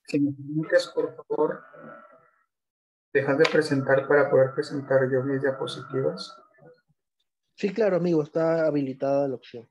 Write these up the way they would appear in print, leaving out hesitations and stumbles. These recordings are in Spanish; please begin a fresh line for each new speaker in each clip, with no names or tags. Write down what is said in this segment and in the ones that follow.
Si me permites, por favor, dejar de presentar para poder presentar yo mis diapositivas.
Sí, claro, amigo, está habilitada la opción.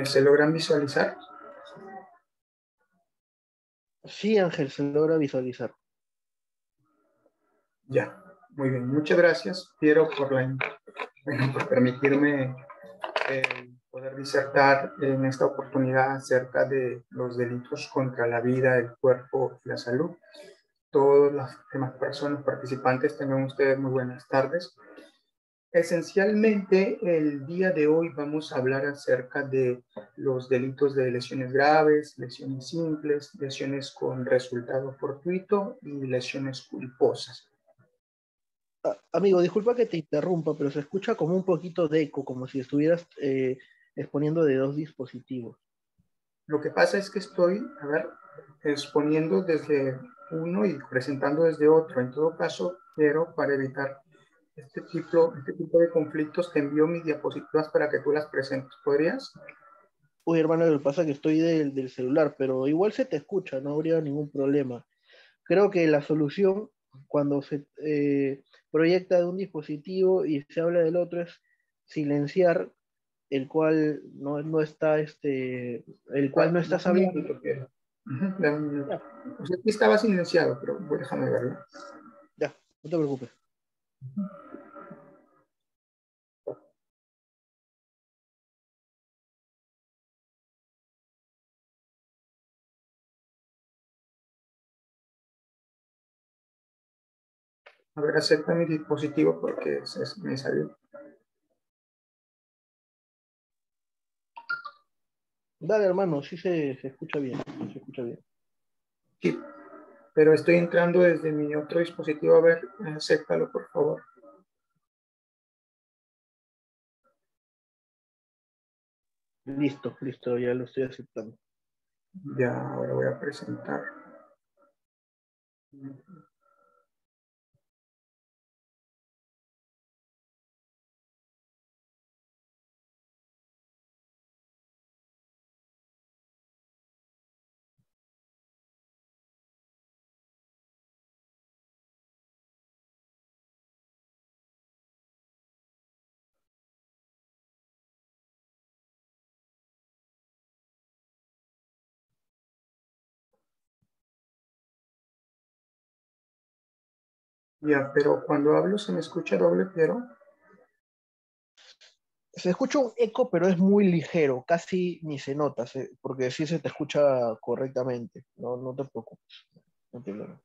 ¿Se logran visualizar?
Sí, Ángel, se logra visualizar.
Ya, muy bien. Muchas gracias, Piero, por permitirme poder disertar en esta oportunidad acerca de los delitos contra la vida, el cuerpo y la salud. Todas las demás personas participantes, tengan ustedes muy buenas tardes. Esencialmente, el día de hoy vamos a hablar acerca de los delitos de lesiones graves, lesiones simples, lesiones con resultado fortuito y lesiones culposas.
Amigo, disculpa que te interrumpa, pero se escucha como un poquito de eco, como si estuvieras exponiendo de dos dispositivos.
Lo que pasa es que estoy, exponiendo desde uno y presentando desde otro. En todo caso, pero para evitar este tipo de conflictos, te envío mis diapositivas para que tú las presentes. ¿Podrías?
Uy, hermano, lo que pasa es que estoy del celular, pero igual se te escucha, no habría ningún problema. Creo que la solución, cuando se proyecta de un dispositivo y se habla del otro, es silenciar el cual no está, el cual no estás
Un
hablando.
minuto, quiero. Dame un minuto.
Ya,
O sea, aquí estaba silenciado, pero déjame verlo.
ya, no te preocupes.
A ver, acepta mi dispositivo porque me salió.
Dale, hermano, sí se escucha bien, se escucha bien.
Sí, pero estoy entrando desde mi otro dispositivo. A ver, acéptalo, por favor.
Listo, listo, ya lo estoy aceptando.
Ya, ahora voy a presentar. Ya, pero cuando hablo se me escucha doble, pero
Se escucha un eco, pero es muy ligero, casi ni se nota, porque sí se te escucha correctamente. No te preocupes, no hay problema.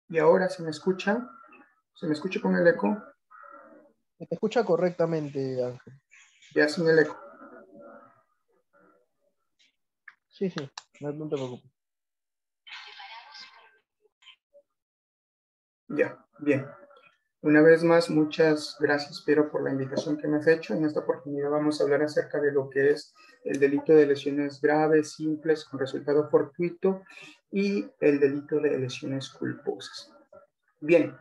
y ahora se me escucha con el eco,
Se te escucha correctamente, Ángel.
ya sin el eco.
Sí, no te preocupes.
Ya, bien. Una vez más, muchas gracias, Piero, por la invitación que me has hecho. En esta oportunidad vamos a hablar acerca de lo que es el delito de lesiones graves, simples, con resultado fortuito y el delito de lesiones culposas. Bien,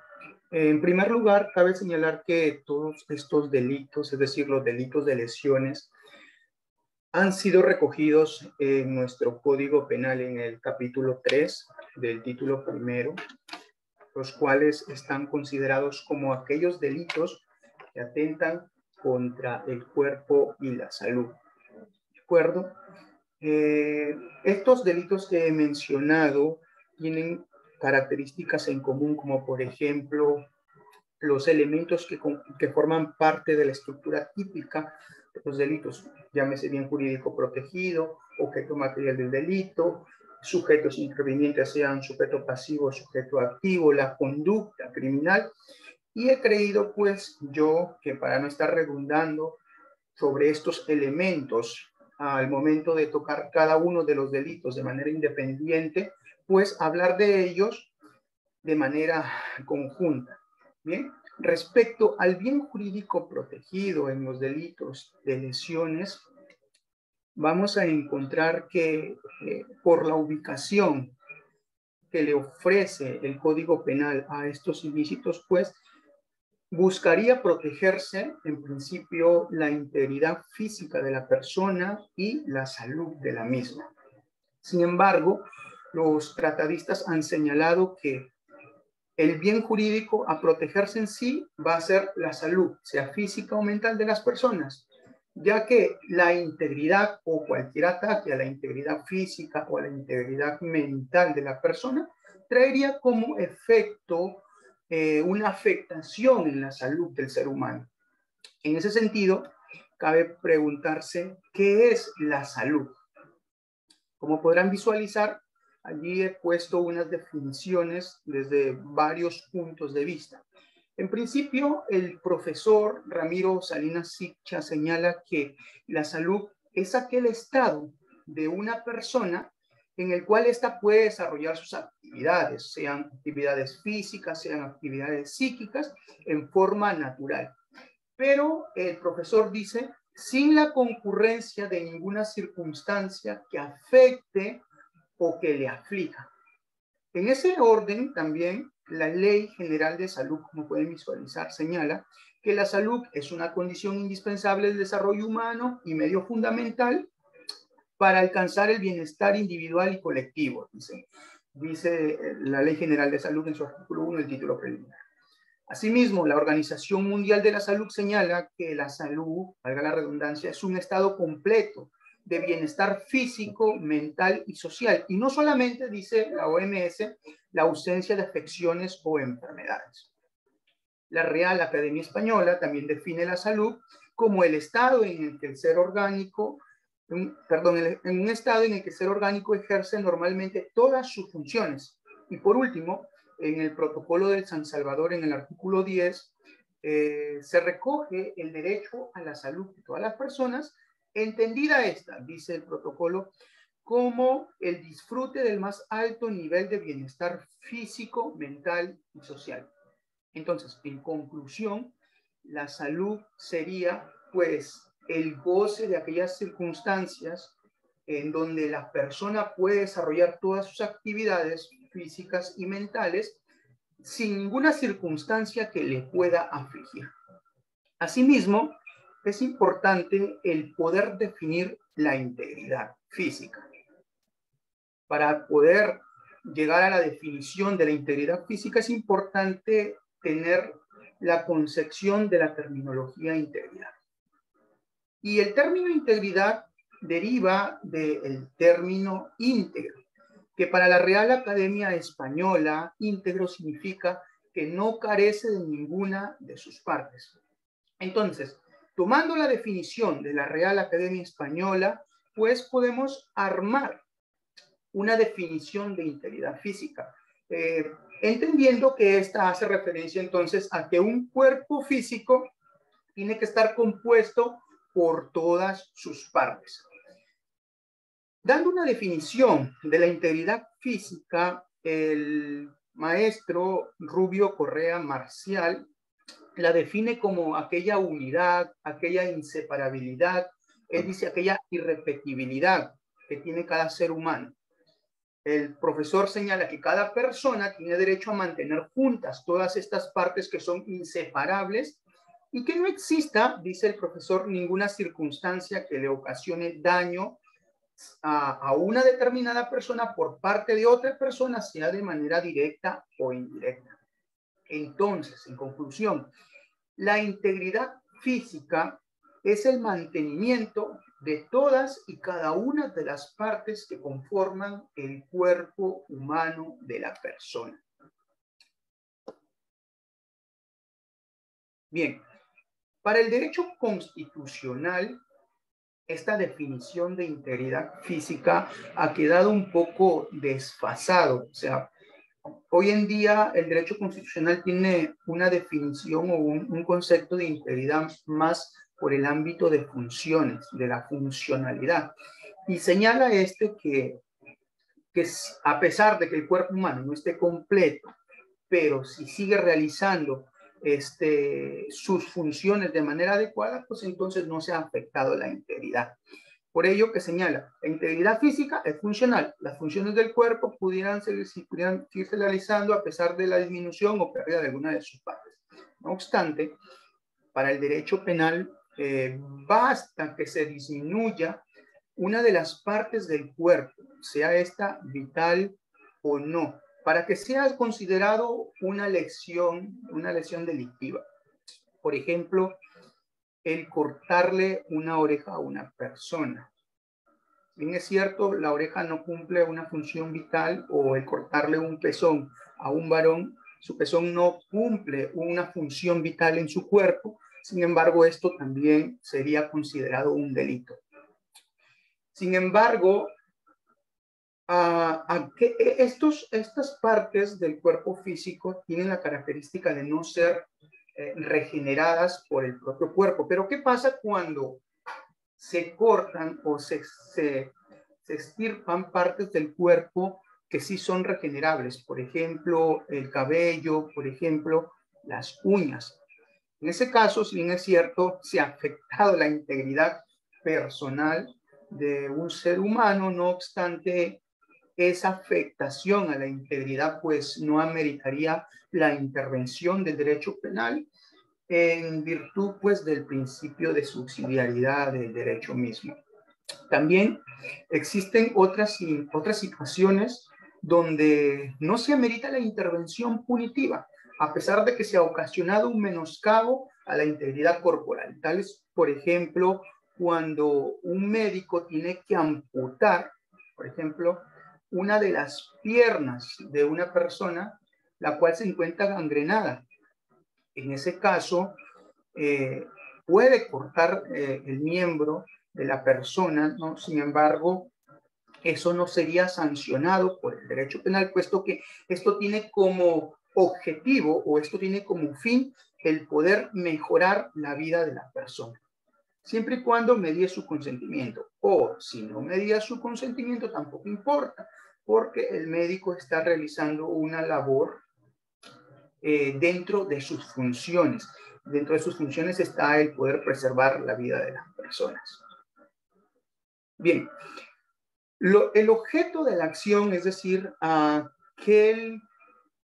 en primer lugar, cabe señalar que todos estos delitos, es decir, los delitos de lesiones, han sido recogidos en nuestro Código Penal en el capítulo 3 del título primero, los cuales están considerados como aquellos delitos que atentan contra el cuerpo y la salud. ¿De acuerdo? Estos delitos que he mencionado tienen características en común, como por ejemplo los elementos que forman parte de la estructura típica de los delitos, llámese bien jurídico protegido, objeto material del delito, sujetos intervinientes, sean sujeto pasivo o sujeto activo, la conducta criminal Y he creído, pues, yo, que para no estar redundando sobre estos elementos al momento de tocar cada uno de los delitos de manera independiente, pues hablar de ellos de manera conjunta. Bien, respecto al bien jurídico protegido en los delitos de lesiones, vamos a encontrar que por la ubicación que le ofrece el Código Penal a estos ilícitos, pues buscaría protegerse, en principio, la integridad física de la persona y la salud de la misma. Sin embargo, los tratadistas han señalado que el bien jurídico a protegerse en sí va a ser la salud, sea física o mental de las personas, ya que la integridad o cualquier ataque a la integridad física o a la integridad mental de la persona traería como efecto una afectación en la salud del ser humano. En ese sentido, cabe preguntarse, ¿qué es la salud? Como podrán visualizar, allí he puesto unas definiciones desde varios puntos de vista. En principio, el profesor Ramiro Salinas Siccha señala que la salud es aquel estado de una persona en el cual ésta puede desarrollar sus actividades, sean actividades físicas, sean actividades psíquicas, en forma natural. Pero el profesor dice, sin la concurrencia de ninguna circunstancia que afecte o que le aflija. En ese orden también la Ley General de Salud, como pueden visualizar, señala que la salud es una condición indispensable del desarrollo humano y medio fundamental para alcanzar el bienestar individual y colectivo, dice la Ley General de Salud en su artículo 1, el título preliminar. Asimismo, la Organización Mundial de la Salud señala que la salud, valga la redundancia, es un estado completo de bienestar físico, mental y social. Y no solamente, dice la OMS, la ausencia de afecciones o enfermedades. La Real Academia Española también define la salud como el estado en el que el ser orgánico, en un estado en el que el ser orgánico ejerce normalmente todas sus funciones. Y por último, en el protocolo del San Salvador, en el artículo 10, se recoge el derecho a la salud de todas las personas, entendida esta, dice el protocolo, como el disfrute del más alto nivel de bienestar físico, mental y social. Entonces, en conclusión, la salud sería, pues, el goce de aquellas circunstancias en donde la persona puede desarrollar todas sus actividades físicas y mentales sin ninguna circunstancia que le pueda afligir. Asimismo, es importante el poder definir la integridad física. Para poder llegar a la definición de la integridad física es importante tener la concepción de la terminología integridad. Y el término integridad deriva del término íntegro, que para la Real Academia Española, íntegro significa que no carece de ninguna de sus partes. Entonces, tomando la definición de la Real Academia Española, pues podemos armar una definición de integridad física, entendiendo que esta hace referencia entonces a que un cuerpo físico tiene que estar compuesto por todas sus partes. Dando una definición de la integridad física, el maestro Rubio Correa Marcial la define como aquella unidad, aquella inseparabilidad, él dice aquella irrepetibilidad que tiene cada ser humano. El profesor señala que cada persona tiene derecho a mantener juntas todas estas partes que son inseparables y que no exista, dice el profesor, ninguna circunstancia que le ocasione daño a una determinada persona por parte de otra persona, sea de manera directa o indirecta. Entonces, en conclusión, la integridad física es el mantenimiento de todas y cada una de las partes que conforman el cuerpo humano de la persona. Bien, para el derecho constitucional, esta definición de integridad física ha quedado un poco desfasado. O sea, hoy en día el derecho constitucional tiene una definición o un concepto de integridad más por el ámbito de funciones, de la funcionalidad. Y señala que a pesar de que el cuerpo humano no esté completo, pero si sigue realizando sus funciones de manera adecuada, pues entonces no se ha afectado la integridad. Por ello que señala, la integridad física es funcional. Las funciones del cuerpo pudieran seguirse realizando a pesar de la disminución o pérdida de alguna de sus partes. No obstante, para el derecho penal, basta que se disminuya una de las partes del cuerpo, sea esta vital o no, para que sea considerado una lesión delictiva. Por ejemplo, el cortarle una oreja a una persona. Bien es cierto, la oreja no cumple una función vital, o el cortarle un pezón a un varón, su pezón no cumple una función vital en su cuerpo, sin embargo, esto también sería considerado un delito. Sin embargo, estas partes del cuerpo físico tienen la característica de no ser regeneradas por el propio cuerpo. Pero ¿qué pasa cuando se cortan o se estirpan partes del cuerpo que sí son regenerables? Por ejemplo, el cabello, por ejemplo, las uñas. En ese caso, si bien es cierto, se ha afectado la integridad personal de un ser humano, no obstante, esa afectación a la integridad pues no ameritaría la intervención del derecho penal, en virtud pues del principio de subsidiariedad del derecho mismo. También existen otras situaciones donde no se amerita la intervención punitiva, a pesar de que se ha ocasionado un menoscabo a la integridad corporal. Tales, por ejemplo, cuando un médico tiene que amputar, por ejemplo, una de las piernas de una persona, la cual se encuentra gangrenada. En ese caso, puede cortar el miembro de la persona, ¿no? Sin embargo, eso no sería sancionado por el derecho penal, puesto que esto tiene como objetivo, o esto tiene como fin, el poder mejorar la vida de la persona, siempre y cuando medie su consentimiento. O si no medía su consentimiento, tampoco importa, porque el médico está realizando una labor dentro de sus funciones. Dentro de sus funciones está el poder preservar la vida de las personas. Bien, el objeto de la acción, es decir, aquel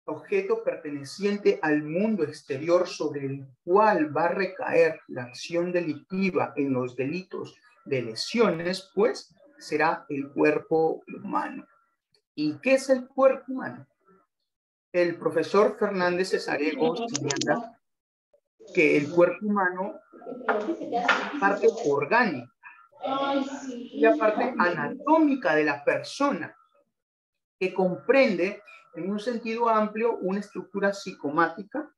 objeto perteneciente al mundo exterior sobre el cual va a recaer la acción delictiva en los delitos de lesiones, pues será el cuerpo humano. ¿Y qué es el cuerpo humano? El profesor Fernández Cesarego señala que el cuerpo humano es parte orgánica y la parte anatómica de la persona, que comprende en un sentido amplio una estructura psicomática,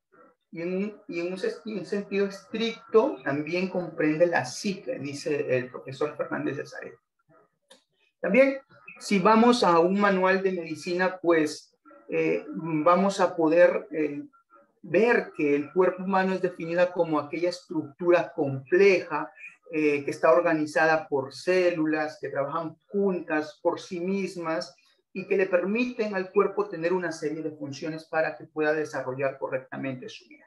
y en un sentido estricto también comprende la psique, dice el profesor Fernández Cesarego. También, si vamos a un manual de medicina, pues vamos a poder ver que el cuerpo humano es definida como aquella estructura compleja que está organizada por células que trabajan juntas por sí mismas y que le permiten al cuerpo tener una serie de funciones para que pueda desarrollar correctamente su vida.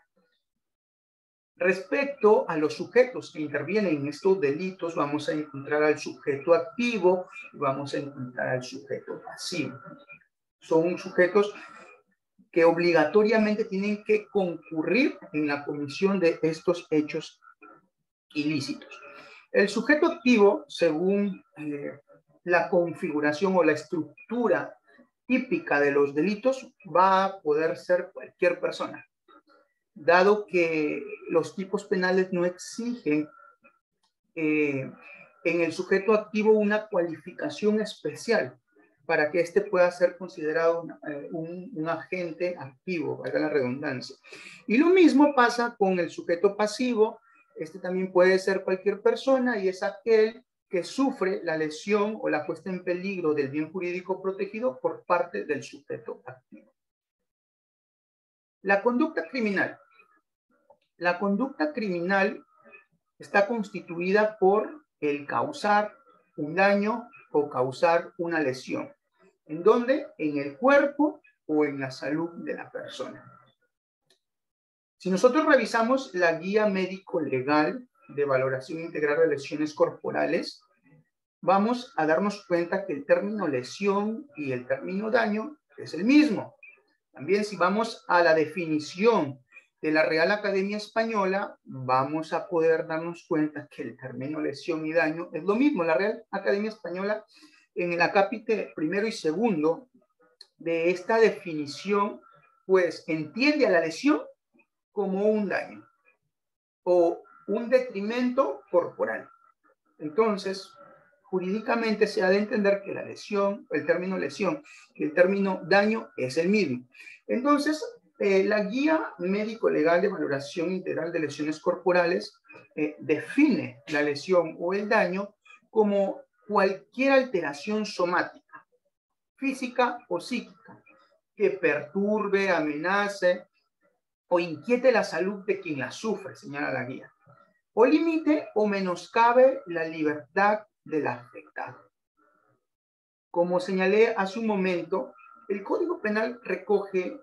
Respecto a los sujetos que intervienen en estos delitos, vamos a encontrar al sujeto activo y vamos a encontrar al sujeto pasivo. Son sujetos que obligatoriamente tienen que concurrir en la comisión de estos hechos ilícitos. El sujeto activo, según la configuración o la estructura típica de los delitos, va a poder ser cualquier persona, dado que los tipos penales no exigen en el sujeto activo una cualificación especial para que éste pueda ser considerado un agente activo, valga la redundancia. Y lo mismo pasa con el sujeto pasivo. Este también puede ser cualquier persona y es aquel que sufre la lesión o la puesta en peligro del bien jurídico protegido por parte del sujeto activo. La conducta criminal. La conducta criminal está constituida por el causar un daño o causar una lesión. ¿En dónde? En el cuerpo o en la salud de la persona. Si nosotros revisamos la guía médico-legal de valoración integral de lesiones corporales, vamos a darnos cuenta que el término lesión y el término daño es el mismo. También si vamos a la definición de la Real Academia Española, vamos a poder darnos cuenta que el término lesión y daño es lo mismo. La Real Academia Española, en el acápite primero y segundo de esta definición, pues entiende a la lesión como un daño o un detrimento corporal. Entonces, jurídicamente se ha de entender que la lesión, el término lesión y el término daño es el mismo. Entonces, la guía médico-legal de valoración integral de lesiones corporales define la lesión o el daño como cualquier alteración somática, física o psíquica, que perturbe, amenace o inquiete la salud de quien la sufre, señala la guía, o limite o menoscabe la libertad del afectado. Como señalé hace un momento, el Código Penal recoge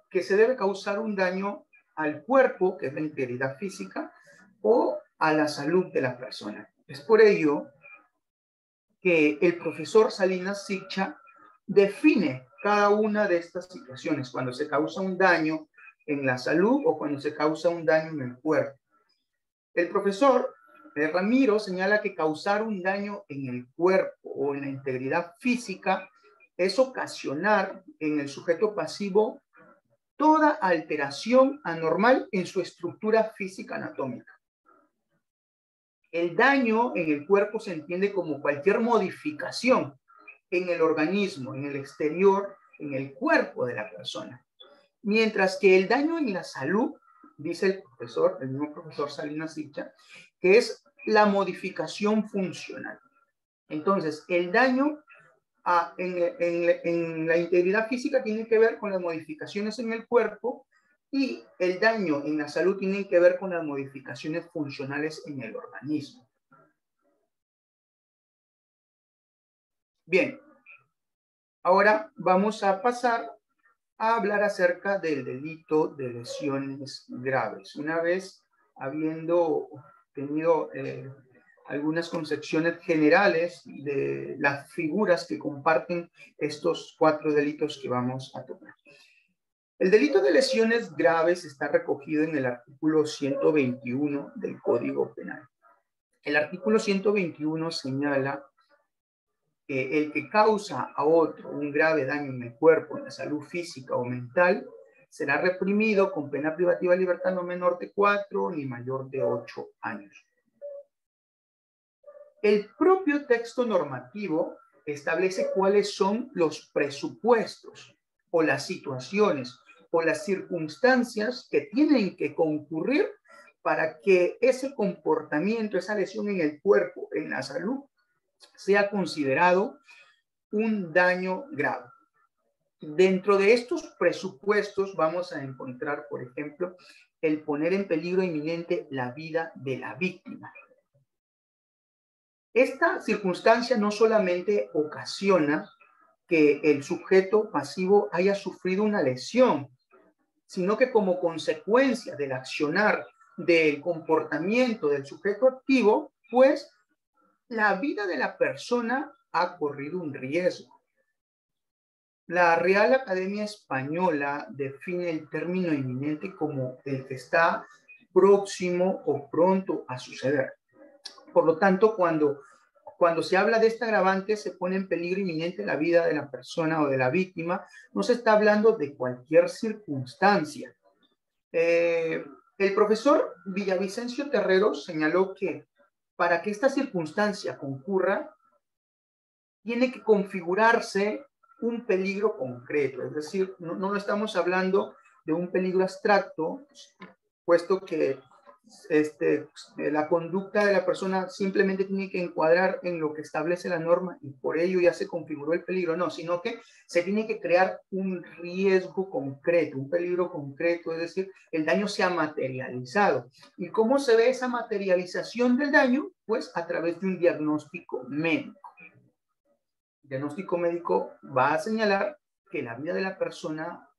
que se debe causar un daño al cuerpo, que es la integridad física, o a la salud de la persona. Es por ello que el profesor Salinas Siccha define cada una de estas situaciones, cuando se causa un daño en la salud o cuando se causa un daño en el cuerpo. El profesor Ramiro señala que causar un daño en el cuerpo o en la integridad física es ocasionar en el sujeto pasivo toda alteración anormal en su estructura física anatómica. El daño en el cuerpo se entiende como cualquier modificación en el organismo, en el exterior, en el cuerpo de la persona. Mientras que el daño en la salud, dice el profesor, el mismo profesor Salinas Siccha, que es la modificación funcional. Entonces, el daño en la integridad física tiene que ver con las modificaciones en el cuerpo y el daño en la salud tiene que ver con las modificaciones funcionales en el organismo. Bien, ahora vamos a pasar a hablar acerca del delito de lesiones graves. Una vez habiendo tenido algunas concepciones generales de las figuras que comparten estos 4 delitos que vamos a tocar. El delito de lesiones graves está recogido en el artículo 121 del Código Penal. El artículo 121 señala que el que causa a otro un grave daño en el cuerpo, en la salud física o mental, será reprimido con pena privativa de libertad no menor de 4 ni mayor de 8 años. El propio texto normativo establece cuáles son los presupuestos o las situaciones o las circunstancias que tienen que concurrir para que ese comportamiento, esa lesión en el cuerpo, en la salud, sea considerado un daño grave. Dentro de estos presupuestos vamos a encontrar, por ejemplo, el poner en peligro inminente la vida de la víctima. Esta circunstancia no solamente ocasiona que el sujeto pasivo haya sufrido una lesión, sino que como consecuencia del accionar del comportamiento del sujeto activo, pues la vida de la persona ha corrido un riesgo. La Real Academia Española define el término inminente como el que está próximo o pronto a suceder. Por lo tanto, cuando se habla de esta agravante, se pone en peligro inminente la vida de la persona o de la víctima, no se está hablando de cualquier circunstancia. El profesor Villavicencio Terreros señaló que para que esta circunstancia concurra, tiene que configurarse un peligro concreto, es decir, no estamos hablando de un peligro abstracto, puesto que la conducta de la persona simplemente tiene que encuadrar en lo que establece la norma y por ello ya se configuró el peligro, no, sino que se tiene que crear un riesgo concreto, un peligro concreto, es decir, el daño se ha materializado. ¿Y cómo se ve esa materialización del daño? Pues a través de un diagnóstico médico. El diagnóstico médico va a señalar que la vida de la persona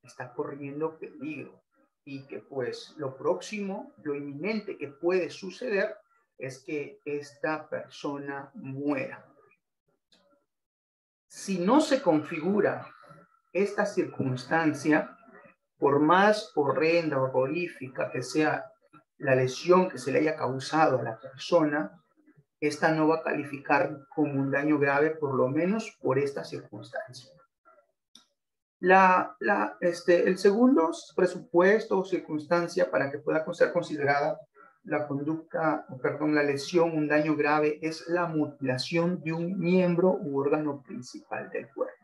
está corriendo peligro y que pues lo próximo, lo inminente que puede suceder es que esta persona muera. Si no se configura esta circunstancia, por más horrenda, horrorífica que sea la lesión que se le haya causado a la persona, esta no va a calificar como un daño grave, por lo menos por esta circunstancia. El segundo presupuesto o circunstancia para que pueda ser considerada la conducta, perdón, la lesión, un daño grave, es la mutilación de un miembro u órgano principal del cuerpo.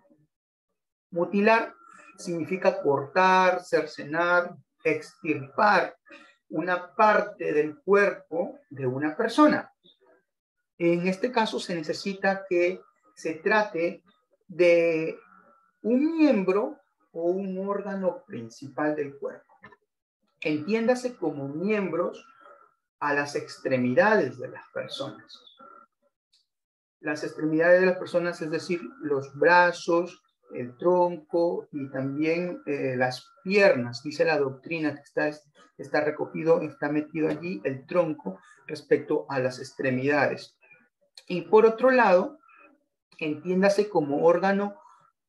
Mutilar significa cortar, cercenar, extirpar una parte del cuerpo de una persona. En este caso se necesita que se trate de un miembro o un órgano principal del cuerpo. Entiéndase como miembros a las extremidades de las personas. Las extremidades de las personas, es decir, los brazos, el tronco y también las piernas. Dice la doctrina que está recogido, está metido allí el tronco respecto a las extremidades. Y por otro lado, entiéndase como órgano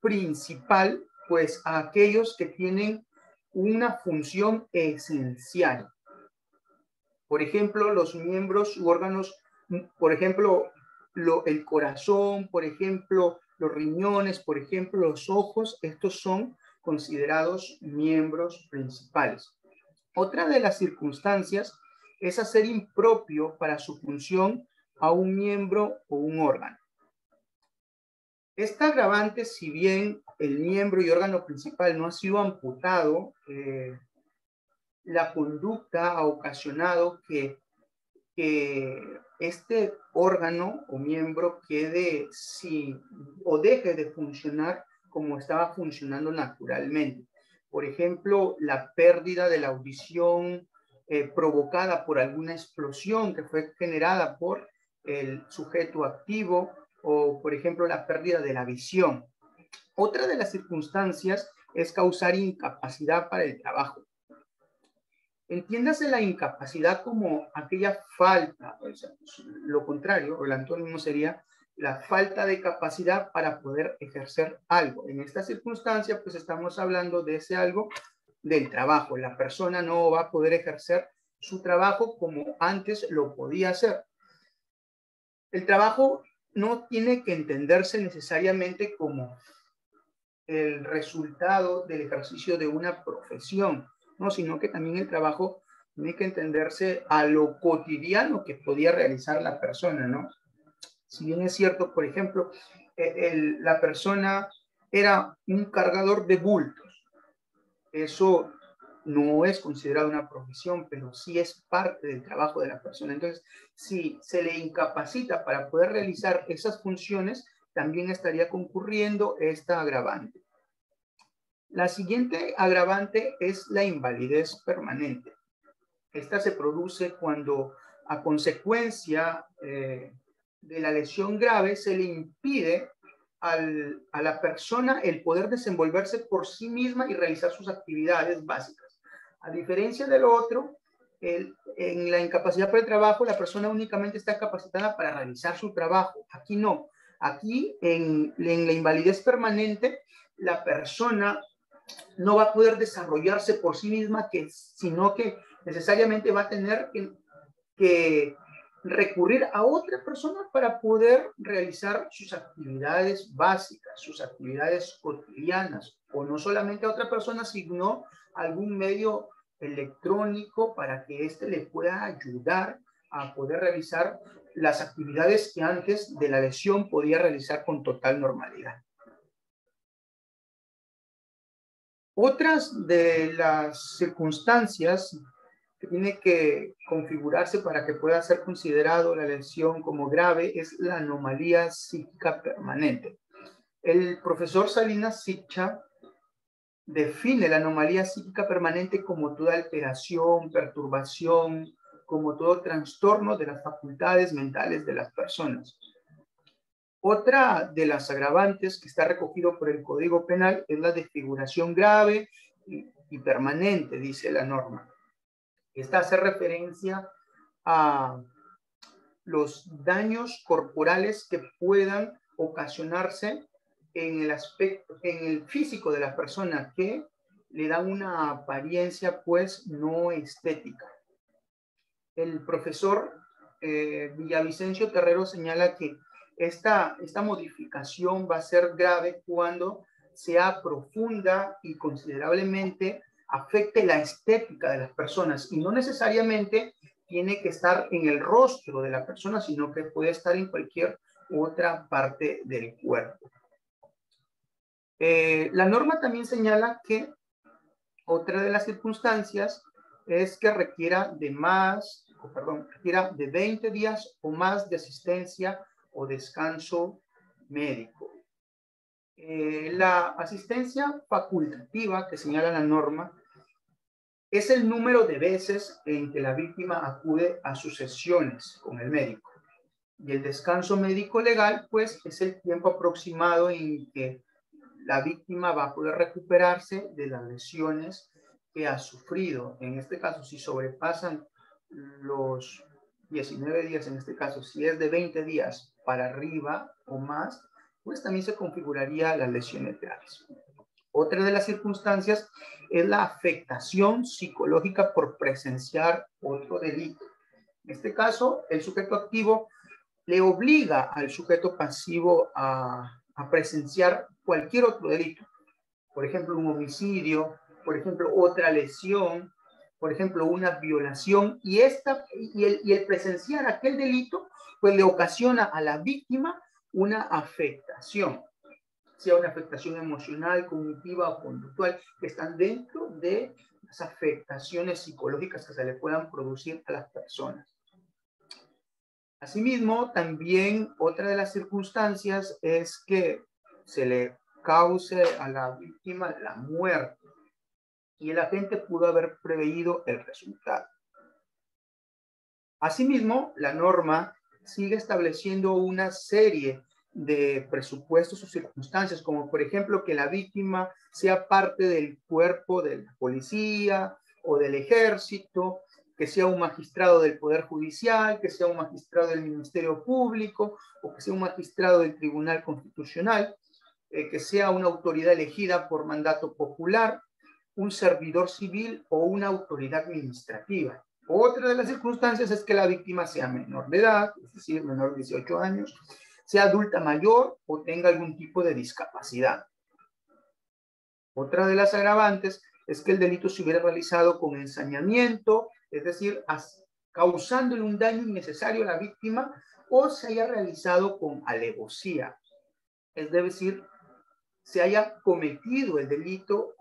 principal, pues a aquellos que tienen una función esencial. Por ejemplo, los miembros u órganos, por ejemplo, el corazón, por ejemplo, los riñones, por ejemplo, los ojos, estos son considerados miembros principales. Otra de las circunstancias es hacer impropio para su función a un miembro o un órgano. Esta agravante, si bien el miembro y órgano principal no ha sido amputado, la conducta ha ocasionado que este órgano o miembro quede o deje de funcionar como estaba funcionando naturalmente. Por ejemplo, la pérdida de la audición provocada por alguna explosión que fue generada por el sujeto activo, o por ejemplo la pérdida de la visión. Otra de las circunstancias es causar incapacidad para el trabajo. Entiéndase la incapacidad como aquella falta, o sea, lo contrario, el antónimo sería la falta de capacidad para poder ejercer algo. En esta circunstancia, pues estamos hablando de ese algo del trabajo. La persona no va a poder ejercer su trabajo como antes lo podía hacer. El trabajo no tiene que entenderse necesariamente como el resultado del ejercicio de una profesión, ¿no? Sino que también el trabajo tiene que entenderse a lo cotidiano que podía realizar la persona, ¿no? Si bien es cierto, por ejemplo, la persona era un cargador de bultos, eso no es considerado una profesión, pero sí es parte del trabajo de la persona. Entonces, si se le incapacita para poder realizar esas funciones, también estaría concurriendo esta agravante. La siguiente agravante es la invalidez permanente. Esta se produce cuando, a consecuencia de la lesión grave, se le impide a la persona el poder desenvolverse por sí misma y realizar sus actividades básicas. A diferencia de lo otro, en la incapacidad por el trabajo, la persona únicamente está capacitada para realizar su trabajo. Aquí no. Aquí, en la invalidez permanente, la persona no va a poder desarrollarse por sí misma, sino que necesariamente va a tener que recurrir a otra persona para poder realizar sus actividades básicas, sus actividades cotidianas, o no solamente a otra persona, sino a algún medio electrónico para que éste le pueda ayudar a poder realizar las actividades que antes de la lesión podía realizar con total normalidad. Otras de las circunstancias que tiene que configurarse para que pueda ser considerado la lesión como grave es la anomalía psíquica permanente. El profesor Salinas Siccha define la anomalía psíquica permanente como toda alteración, perturbación, como todo trastorno de las facultades mentales de las personas. Otra de las agravantes que está recogido por el Código Penal es la desfiguración grave y permanente, dice la norma. Esta hace referencia a los daños corporales que puedan ocasionarse en el aspecto, en el físico de la persona, que le dan una apariencia pues no estética. El profesor Villavicencio Terrero señala que esta modificación va a ser grave cuando sea profunda y considerablemente afecte la estética de las personas, y no necesariamente tiene que estar en el rostro de la persona, sino que puede estar en cualquier otra parte del cuerpo. La norma también señala que otra de las circunstancias es que requiera de 20 días o más de asistencia o descanso médico. La asistencia facultativa que señala la norma es el número de veces en que la víctima acude a sus sesiones con el médico. Y el descanso médico legal, pues, es el tiempo aproximado en que la víctima va a poder recuperarse de las lesiones que ha sufrido. En este caso, si sobrepasan los 19 días, en este caso, si es de 20 días para arriba o más, pues también se configuraría las lesiones graves. Otra de las circunstancias es la afectación psicológica por presenciar otro delito. En este caso, el sujeto activo le obliga al sujeto pasivo a presenciar cualquier otro delito. Por ejemplo, un homicidio, por ejemplo, otra lesión, por ejemplo, una violación, y el presenciar aquel delito, pues le ocasiona a la víctima una afectación, sea una afectación emocional, cognitiva o conductual, que están dentro de las afectaciones psicológicas que se le puedan producir a las personas. Asimismo, también otra de las circunstancias es que se le cause a la víctima la muerte y el agente pudo haber preveído el resultado. Asimismo, la norma sigue estableciendo una serie de presupuestos o circunstancias, como por ejemplo que la víctima sea parte del cuerpo de la policía o del ejército, que sea un magistrado del Poder Judicial, que sea un magistrado del Ministerio Público o que sea un magistrado del Tribunal Constitucional, que sea una autoridad elegida por mandato popular, un servidor civil o una autoridad administrativa. Otra de las circunstancias es que la víctima sea menor de edad, es decir, menor de 18 años, sea adulta mayor o tenga algún tipo de discapacidad. Otra de las agravantes es que el delito se hubiera realizado con ensañamiento, es decir, causándole un daño innecesario a la víctima, o se haya realizado con alevosía, es decir, se haya cometido el delito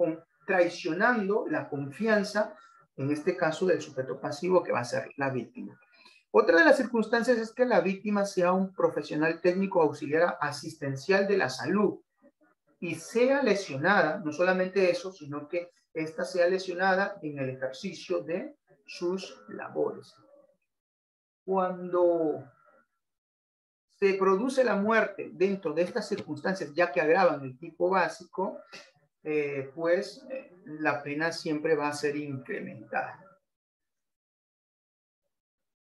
traicionando la confianza, en este caso del sujeto pasivo que va a ser la víctima. Otra de las circunstancias es que la víctima sea un profesional técnico auxiliar asistencial de la salud y sea lesionada, no solamente eso, sino que ésta sea lesionada en el ejercicio de sus labores. Cuando se produce la muerte dentro de estas circunstancias, ya que agravan el tipo básico, la pena siempre va a ser incrementada.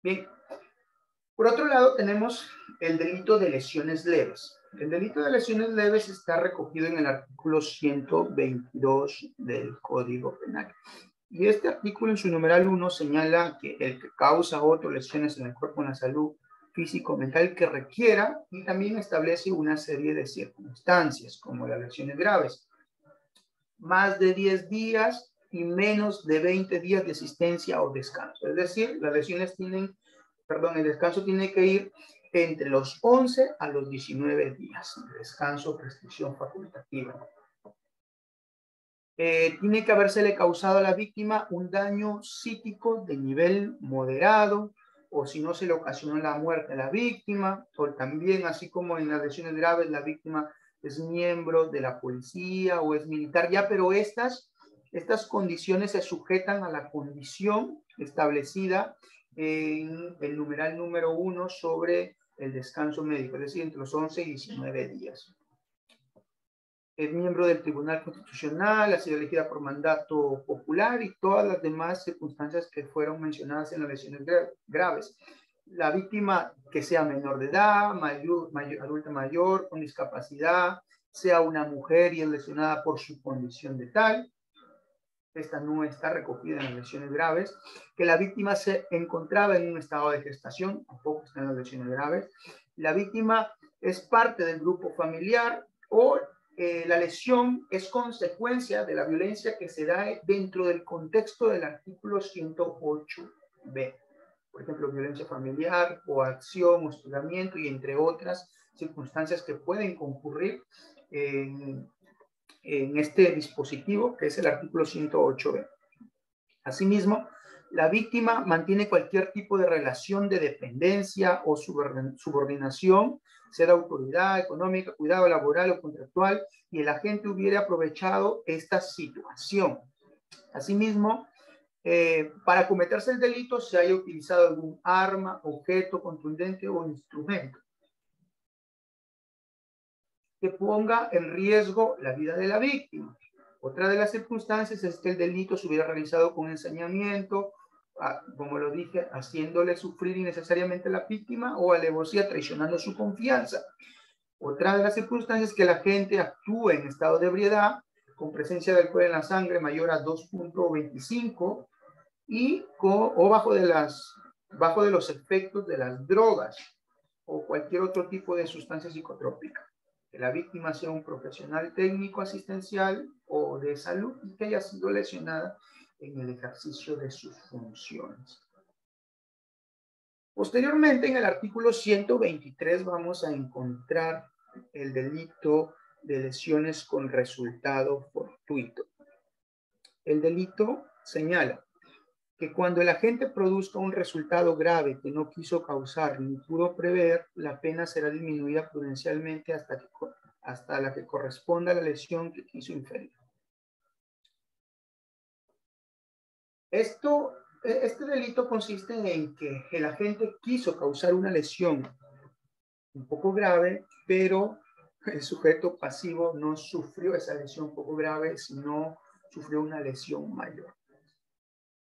Bien, por otro lado tenemos el delito de lesiones leves. El delito de lesiones leves está recogido en el artículo 122 del Código Penal. Y este artículo en su numeral 1 señala que el que causa a otro lesiones en el cuerpo o en la salud físico-mental que requiera, y también establece una serie de circunstancias, como las lesiones graves. Más de 10 días y menos de 20 días de asistencia o descanso. Es decir, las lesiones el descanso tiene que ir entre los 11 a los 19 días. Descanso, prescripción facultativa. Tiene que habérsele causado a la víctima un daño psíquico de nivel moderado, o si no se le ocasionó la muerte a la víctima, o también, así como en las lesiones graves, la víctima es miembro de la policía o es militar ya, pero estas condiciones se sujetan a la condición establecida en el numeral número 1 sobre el descanso médico, es decir, entre los 11 y 19 días. Es miembro del Tribunal Constitucional, ha sido elegida por mandato popular y todas las demás circunstancias que fueron mencionadas en las lesiones graves. La víctima que sea menor de edad, adulta mayor, con discapacidad, sea una mujer y es lesionada por su condición de tal. Esta no está recogida en las lesiones graves. Que la víctima se encontraba en un estado de gestación, tampoco está en las lesiones graves. La víctima es parte del grupo familiar o la lesión es consecuencia de la violencia que se da dentro del contexto del artículo 108b. Por ejemplo, violencia familiar, coacción, hostigamiento y entre otras circunstancias que pueden concurrir en este dispositivo, que es el artículo 108b. Asimismo, la víctima mantiene cualquier tipo de relación de dependencia o subordinación, sea de autoridad económica, cuidado laboral o contractual, y el agente hubiera aprovechado esta situación. Asimismo, para cometerse el delito se haya utilizado algún arma, objeto contundente o instrumento que ponga en riesgo la vida de la víctima. Otra de las circunstancias es que el delito se hubiera realizado con ensañamiento, como lo dije, haciéndole sufrir innecesariamente a la víctima o alevosía, traicionando su confianza. Otra de las circunstancias es que la gente actúe en estado de ebriedad, con presencia de alcohol en la sangre mayor a 2.25 y o bajo de los efectos de las drogas o cualquier otro tipo de sustancia psicotrópica. Que la víctima sea un profesional técnico asistencial o de salud y que haya sido lesionada en el ejercicio de sus funciones. Posteriormente, en el artículo 123 vamos a encontrar el delito de lesiones con resultado fortuito. El delito señala que cuando el agente produzca un resultado grave que no quiso causar ni pudo prever, la pena será disminuida prudencialmente hasta la que corresponda a la lesión que quiso inferir. Este delito consiste en que el agente quiso causar una lesión un poco grave, pero el sujeto pasivo no sufrió esa lesión un poco grave, sino sufrió una lesión mayor.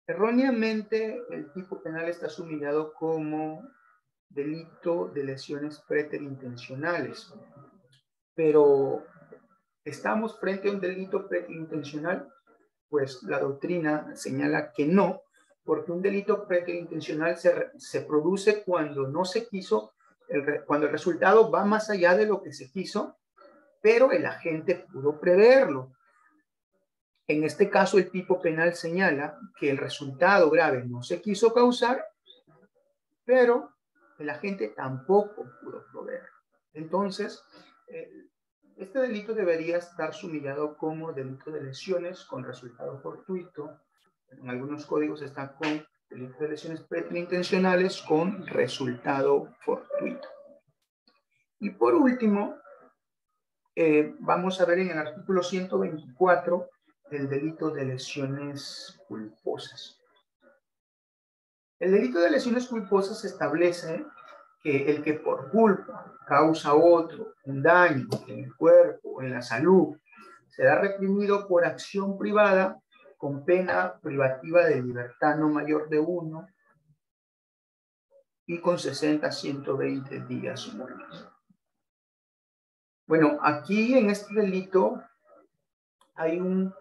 Erróneamente, el tipo penal está asumillado como delito de lesiones preterintencionales, pero ¿estamos frente a un delito preterintencional? Pues la doctrina señala que no, porque un delito preterintencional se produce cuando no se quiso, cuando el resultado va más allá de lo que se quiso, pero el agente pudo preverlo. En este caso, el tipo penal señala que el resultado grave no se quiso causar, pero el agente tampoco pudo preverlo. Entonces, este delito debería estar sumillado como delito de lesiones con resultado fortuito. En algunos códigos está con delito de lesiones preterintencionales con resultado fortuito. Y por último, vamos a ver en el artículo 124 el delito de lesiones culposas. El delito de lesiones culposas establece que el que por culpa causa a otro un daño en el cuerpo o en la salud será reprimido por acción privada con pena privativa de libertad no mayor de 1 y con 60 a 120 días muertos. Bueno, aquí en este delito hay un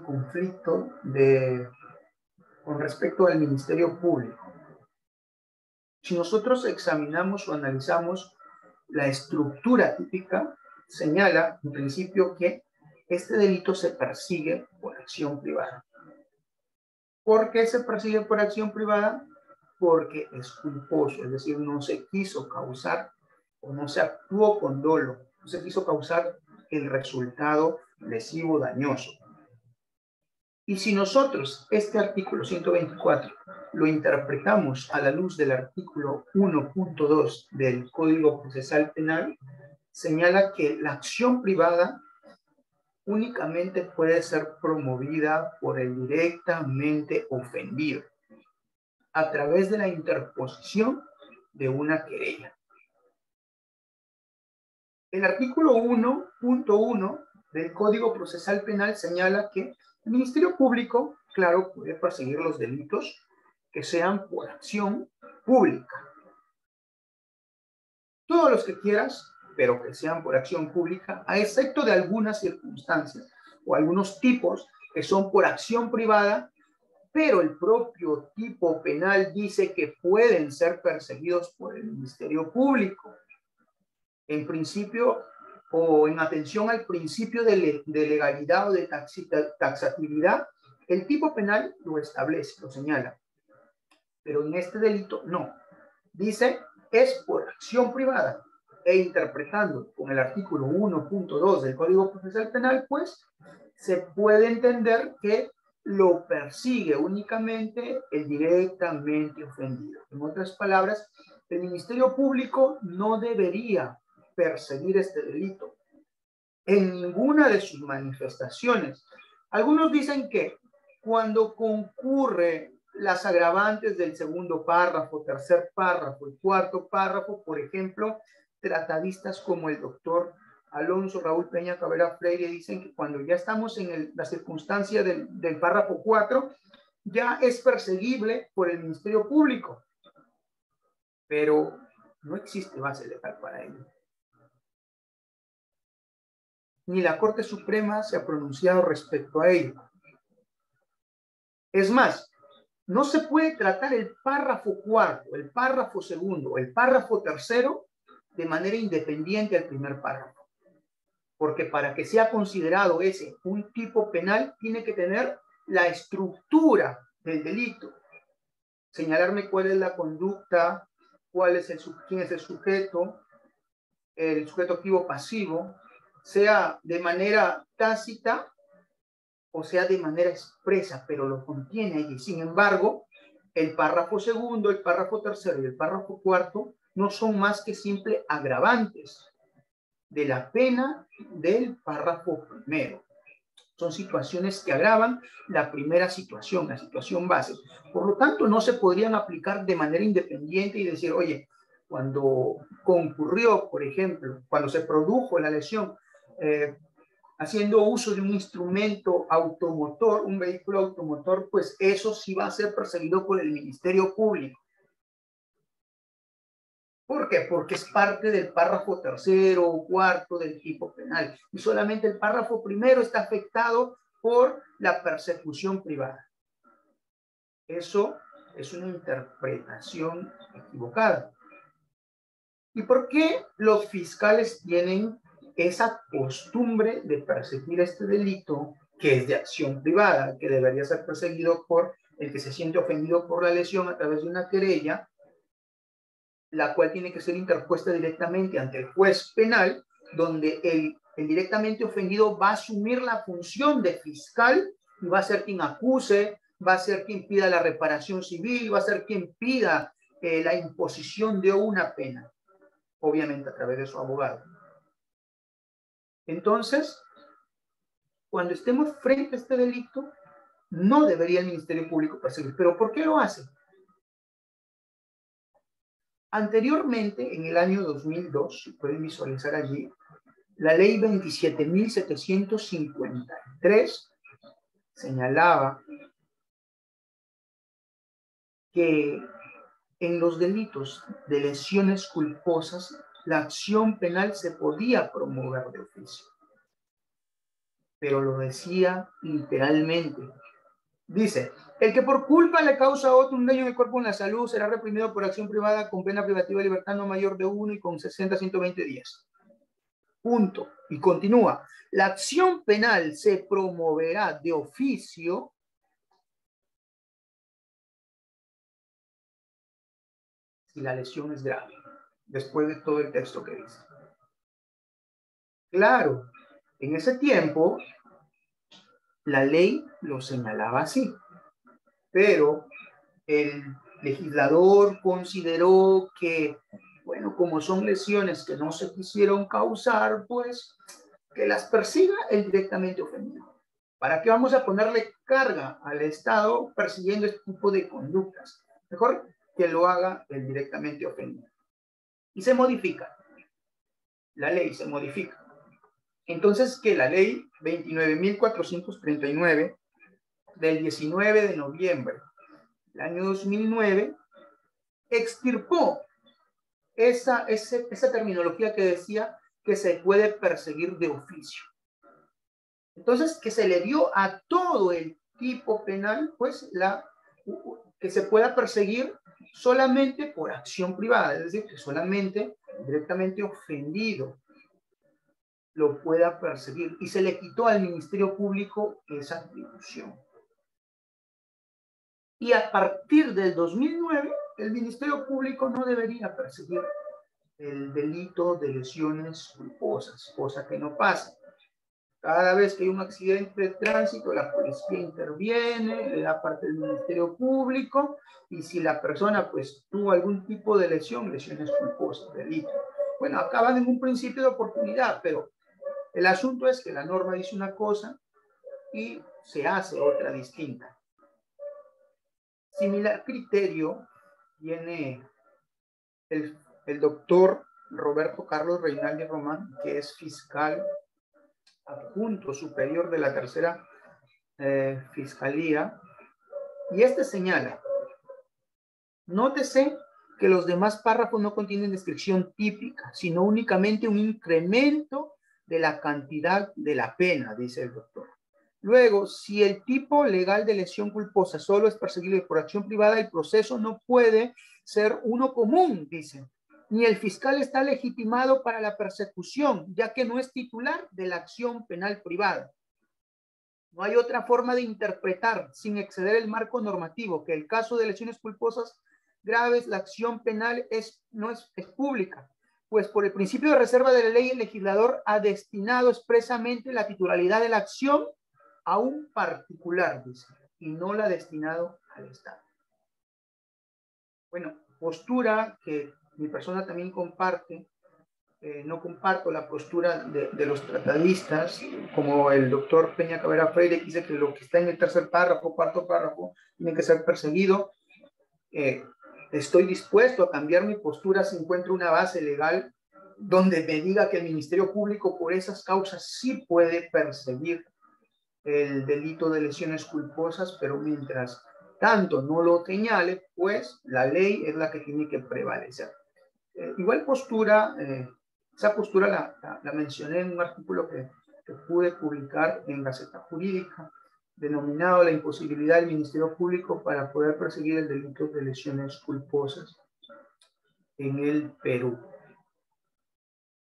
conflicto con respecto al Ministerio Público. Si nosotros examinamos o analizamos la estructura típica, señala en principio que este delito se persigue por acción privada. ¿Por qué se persigue por acción privada? Porque es culposo, es decir, no se quiso causar o no se actuó con dolo, no se quiso causar el resultado lesivo dañoso. Y si nosotros este artículo 124 lo interpretamos a la luz del artículo 1.2 del Código Procesal Penal, señala que la acción privada únicamente puede ser promovida por el directamente ofendido a través de la interposición de una querella. El artículo 1.1 del Código Procesal Penal señala que el Ministerio Público, claro, puede perseguir los delitos que sean por acción pública. Todos los que quieras, pero que sean por acción pública, a excepto de algunas circunstancias o algunos tipos que son por acción privada, pero el propio tipo penal dice que pueden ser perseguidos por el Ministerio Público. En principio, o en atención al principio de legalidad o de taxatividad, el tipo penal lo establece, lo señala. Pero en este delito no. Dice, es por acción privada. E interpretando con el artículo 1.2 del Código Procesal Penal, pues, se puede entender que lo persigue únicamente el directamente ofendido. En otras palabras, el Ministerio Público no debería perseguir este delito en ninguna de sus manifestaciones. Algunos dicen que cuando concurre las agravantes del segundo párrafo, tercer párrafo y cuarto párrafo, por ejemplo, tratadistas como el doctor Alonso Raúl Peña Cabrera Freire dicen que cuando ya estamos en la circunstancia del párrafo 4, ya es perseguible por el Ministerio Público, pero no existe base legal para ello. Ni la Corte Suprema se ha pronunciado respecto a ello. Es más, no se puede tratar el párrafo cuarto, el párrafo segundo, el párrafo tercero de manera independiente al primer párrafo. Porque para que sea considerado ese un tipo penal, tiene que tener la estructura del delito. Señalarme cuál es la conducta, quién es el sujeto activo pasivo, sea de manera tácita o sea de manera expresa, pero lo contiene allí. Sin embargo, el párrafo segundo, el párrafo tercero y el párrafo cuarto no son más que simples agravantes de la pena del párrafo primero. Son situaciones que agravan la primera situación, la situación base. Por lo tanto, no se podrían aplicar de manera independiente y decir, oye, cuando concurrió, por ejemplo, cuando se produjo la lesión, haciendo uso de un instrumento automotor, un vehículo automotor, pues eso sí va a ser perseguido por el Ministerio Público. ¿Por qué? Porque es parte del párrafo tercero o cuarto del tipo penal. Y solamente el párrafo primero está afectado por la persecución privada. Eso es una interpretación equivocada. ¿Y por qué los fiscales tienen esa costumbre de perseguir este delito que es de acción privada, que debería ser perseguido por el que se siente ofendido por la lesión a través de una querella, la cual tiene que ser interpuesta directamente ante el juez penal, donde el directamente ofendido va a asumir la función de fiscal y va a ser quien acuse, va a ser quien pida la reparación civil, va a ser quien pida la imposición de una pena, obviamente a través de su abogado. Entonces, cuando estemos frente a este delito, no debería el Ministerio Público perseguir. ¿Pero por qué lo hace? Anteriormente, en el año 2002, pueden visualizar allí, la ley 27.753 señalaba que en los delitos de lesiones culposas, la acción penal se podía promover de oficio. Pero lo decía literalmente. Dice, el que por culpa le causa a otro un daño en el cuerpo o en la salud será reprimido por acción privada con pena privativa de libertad no mayor de 1 y con 60 a 120 días. Punto. Y continúa. La acción penal se promoverá de oficio si la lesión es grave, después de todo el texto que dice. Claro, en ese tiempo la ley lo señalaba así, pero el legislador consideró que, bueno, como son lesiones que no se quisieron causar, pues que las persiga el directamente ofendido. ¿Para qué vamos a ponerle carga al Estado persiguiendo este tipo de conductas? Mejor que lo haga el directamente ofendido. Y se modifica. La ley se modifica. Entonces, que la ley 29.439 del 19 de noviembre del año 2009 extirpó esa terminología que decía que se puede perseguir de oficio. Entonces, que se le dio a todo el tipo penal, pues, que se pueda perseguir solamente por acción privada, es decir, que solamente directamente ofendido lo pueda perseguir, y se le quitó al Ministerio Público esa atribución. Y a partir del 2009, el Ministerio Público no debería perseguir el delito de lesiones culposas, cosa que no pasa. Cada vez que hay un accidente de tránsito, la policía interviene, le da parte del Ministerio Público, y si la persona pues tuvo algún tipo de lesión, lesiones culposas, delito. Bueno, acaban en un principio de oportunidad, pero el asunto es que la norma dice una cosa y se hace otra distinta. Similar criterio tiene el doctor Roberto Carlos Reinaldi Román, que es fiscal adjunto superior de la tercera fiscalía, y este señala: nótese que los demás párrafos no contienen descripción típica, sino únicamente un incremento de la cantidad de la pena, dice el doctor. Luego, si el tipo legal de lesión culposa solo es perseguible por acción privada, el proceso no puede ser uno común, dice. Ni el fiscal está legitimado para la persecución, ya que no es titular de la acción penal privada. No hay otra forma de interpretar, sin exceder el marco normativo, que el caso de lesiones culposas graves, la acción penal es pública, pues por el principio de reserva de la ley, el legislador ha destinado expresamente la titularidad de la acción a un particular, dice, y no la ha destinado al Estado. Bueno, postura que mi persona también comparte. No comparto la postura de los tratadistas, como el doctor Peña Cabrera Freire, que dice que lo que está en el tercer párrafo, cuarto párrafo, tiene que ser perseguido. Estoy dispuesto a cambiar mi postura si encuentro una base legal donde me diga que el Ministerio Público por esas causas sí puede perseguir el delito de lesiones culposas, pero mientras tanto no lo señale, pues la ley es la que tiene que prevalecer. Igual postura, esa postura la mencioné en un artículo que pude publicar en Gaceta Jurídica, denominado La imposibilidad del Ministerio Público para poder perseguir el delito de lesiones culposas en el Perú.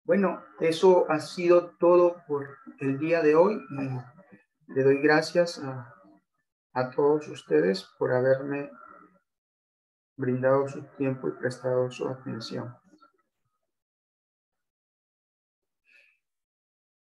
Bueno, eso ha sido todo por el día de hoy, y le doy gracias a todos ustedes por haberme brindado su tiempo y prestado su atención.